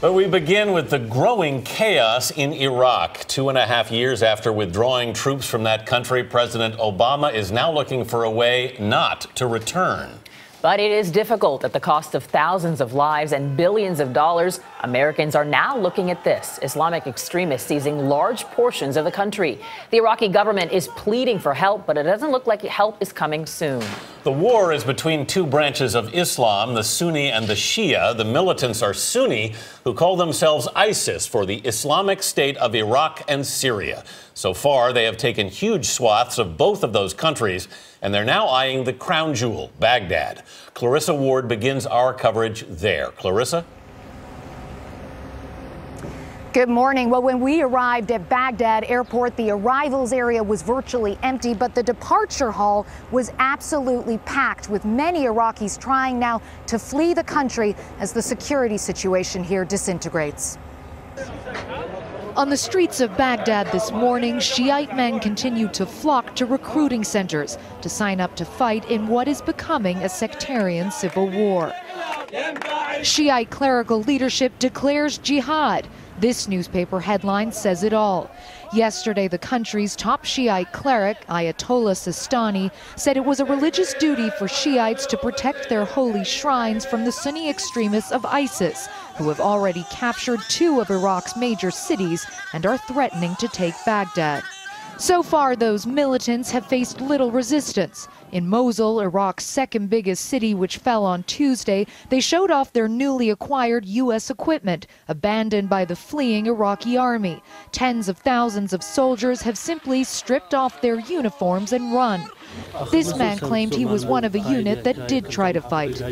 But we begin with the growing chaos in Iraq. 2.5 years after withdrawing troops from that country, President Obama is now looking for a way not to return. But it is difficult at the cost of thousands of lives and billions of dollars. Americans are now looking at this: Islamic extremists seizing large portions of the country. The Iraqi government is pleading for help, but it doesn't look like help is coming soon. The war is between two branches of Islam, the Sunni and the Shia. The militants are Sunni, who call themselves ISIS, for the Islamic State of Iraq and Syria. So far, they have taken huge swaths of both of those countries, and they're now eyeing the crown jewel, Baghdad. Clarissa Ward begins our coverage there. Clarissa? Good morning. Well, when we arrived at Baghdad airport, the arrivals area was virtually empty, but the departure hall was absolutely packed, with many Iraqis trying now to flee the country as the security situation here disintegrates. On the streets of Baghdad this morning, Shiite men continue to flock to recruiting centers to sign up to fight in what is becoming a sectarian civil war. Shiite clerical leadership declares jihad. This newspaper headline says it all. Yesterday, the country's top Shiite cleric, Ayatollah Sistani, said it was a religious duty for Shiites to protect their holy shrines from the Sunni extremists of ISIS, who have already captured 2 of Iraq's major cities and are threatening to take Baghdad. So far, those militants have faced little resistance. In Mosul, Iraq's second biggest city, which fell on Tuesday, they showed off their newly acquired U.S. equipment, abandoned by the fleeing Iraqi army. Tens of thousands of soldiers have simply stripped off their uniforms and run. This man claimed he was one of a unit that did try to fight.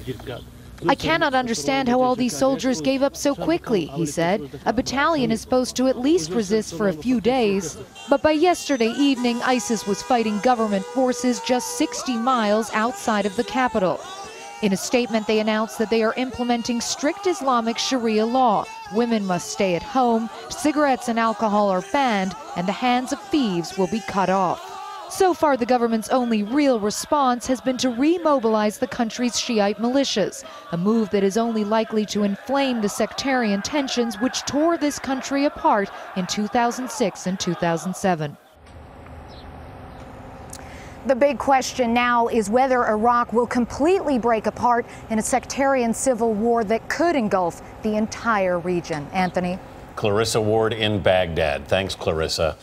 "I cannot understand how all these soldiers gave up so quickly," he said. "A battalion is supposed to at least resist for a few days." But by yesterday evening, ISIS was fighting government forces just 60 miles outside of the capital. In a statement, they announced that they are implementing strict Islamic Sharia law. Women must stay at home, cigarettes and alcohol are banned, and the hands of thieves will be cut off. So far, the government's only real response has been to remobilize the country's Shiite militias, a move that is only likely to inflame the sectarian tensions which tore this country apart in 2006 and 2007. The big question now is whether Iraq will completely break apart in a sectarian civil war that could engulf the entire region. Anthony? Clarissa Ward in Baghdad. Thanks, Clarissa.